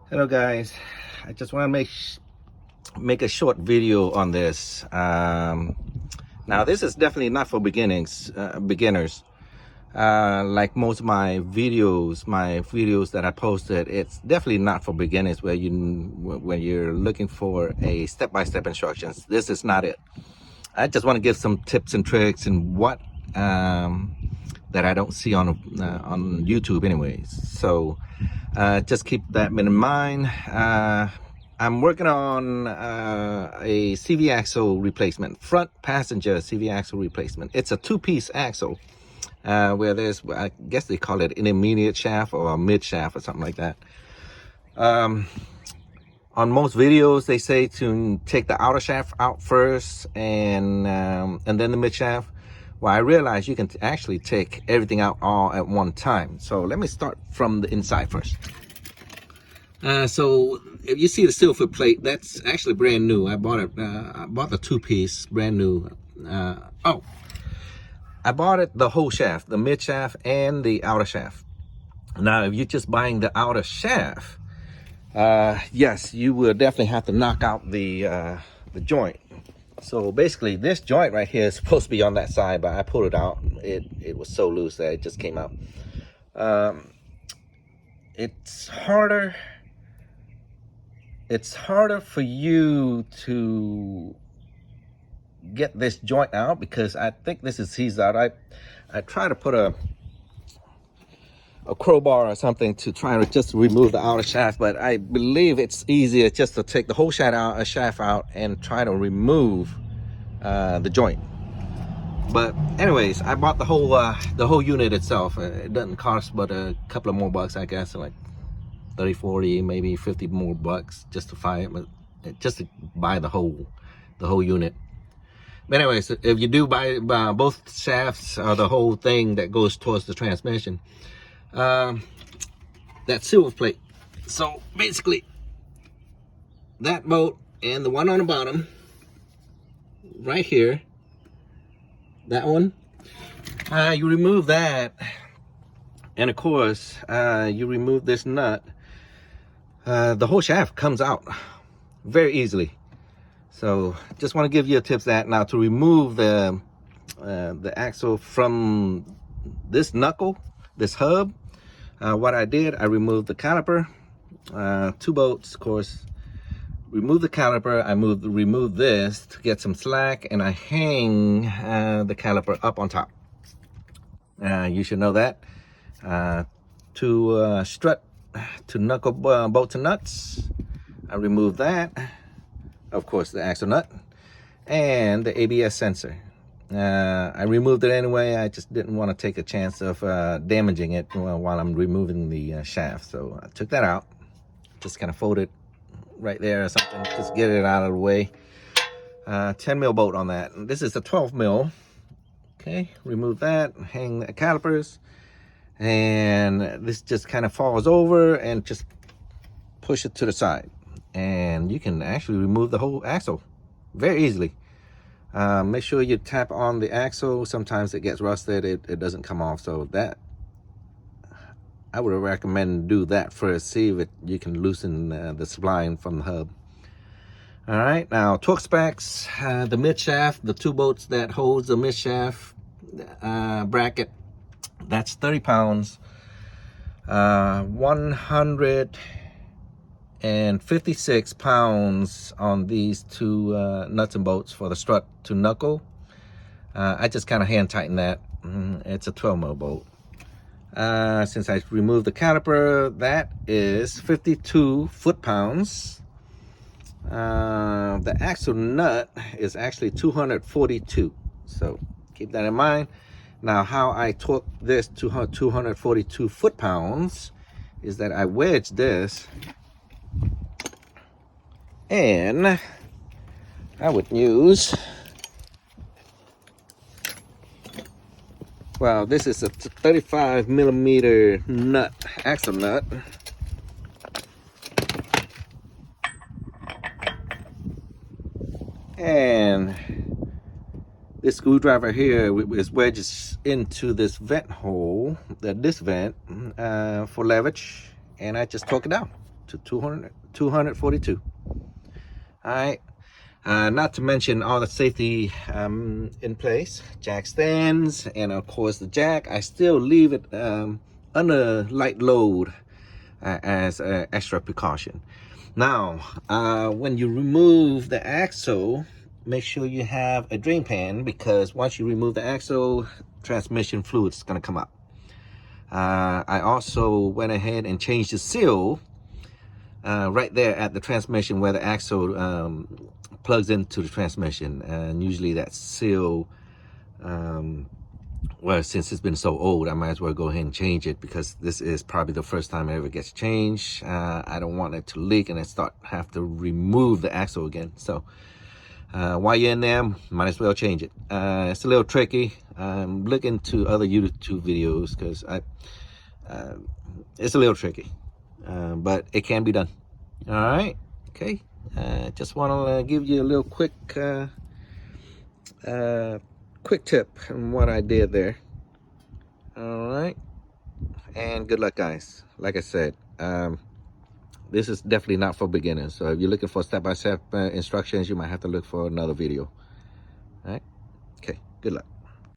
Hello guys, I just want to make a short video on this. Now this is definitely not for beginners. Like most of my videos that I posted, it's definitely not for beginners when you're looking for a step-by-step instructions. This is not it. I just want to give some tips and tricks and what that I don't see on YouTube anyways. So just keep that in mind. I'm working on a CV axle replacement, front passenger CV axle replacement. It's a two-piece axle where there's, I guess they call it intermediate shaft or a mid shaft or something like that. On most videos, they say to take the outer shaft out first and then the mid shaft. Well, I realize you can actually take everything out all at one time. So let me start from the inside first. So if you see the silver plate, that's actually brand new. I bought it. I bought the two-piece, brand new. I bought it the whole shaft, the mid shaft and the outer shaft. Now, if you're just buying the outer shaft, yes, you will definitely have to knock out the joint. So basically, this joint right here is supposed to be on that side, but I pulled it out. It was so loose that it just came out. It's harder for you to get this joint out because I think this is seized out. I try to put a crowbar or something to try to just remove the outer shaft, but I believe it's easier just to take the whole shaft out and try to remove the joint. But anyways, I bought the whole unit itself. It doesn't cost but a couple of more bucks, I guess, like 30, 40, maybe 50 more bucks just to buy the whole unit. But anyways, if you do buy both shafts or the whole thing that goes towards the transmission, that silver plate. So basically, that bolt and the one on the bottom, right here, that one, you remove that, and of course, you remove this nut. The whole shaft comes out very easily. So just want to give you tips that now to remove the axle from this knuckle, this hub. What I did, I removed the caliper, two bolts, of course. Remove the caliper. I remove this to get some slack, and I hang the caliper up on top. You should know that. To strut to knuckle bolts and nuts, I remove that. Of course, the axle nut and the ABS sensor. I removed it anyway. I just didn't want to take a chance of damaging it while I'm removing the shaft. So I took that out. Just kind of fold it right there or something. Just get it out of the way. 10 mil bolt on that. And this is a 12 mil. Okay, remove that. Hang the calipers. And this just kind of falls over and just push it to the side. And you can actually remove the whole axle very easily. Make sure you tap on the axle. Sometimes it gets rusted, it doesn't come off. So that, I would recommend do that first. See if you can loosen the spline from the hub. All right, now torque specs, the mid shaft, the two bolts that holds the mid shaft bracket, that's 30 pounds, 156 pounds on these two nuts and bolts for the strut to knuckle. I just kind of hand tighten that. It's a 12 mil bolt. Since I removed the caliper, that is 52 foot-pounds. The axle nut is actually 242. So keep that in mind. Now, how I torque this to 242 foot-pounds is that I wedge this, and I would use, well, this is a 35 millimeter nut, axle nut. And this screwdriver here is wedges into this vent hole, this vent, for leverage, and I just torque it down. to 242. All right. Not to mention all the safety in place, jack stands, and of course the jack. I still leave it under light load as an extra precaution. Now, when you remove the axle, make sure you have a drain pan, because once you remove the axle, transmission fluid is going to come up. I also went ahead and changed the seal right there at the transmission where the axle plugs into the transmission, and usually that seal, well, since it's been so old, I might as well go ahead and change it, because this is probably the first time it ever gets changed. I don't want it to leak and I have to remove the axle again. So while you're in there, might as well change it. It's a little tricky. Look into other YouTube videos, because it's a little tricky, but it can be done. All right. Okay. Just want to give you a little quick tip on what I did there. All right, and good luck, guys. Like I said, this is definitely not for beginners, so if you're looking for step-by-step instructions, you might have to look for another video. All right. Okay, good luck.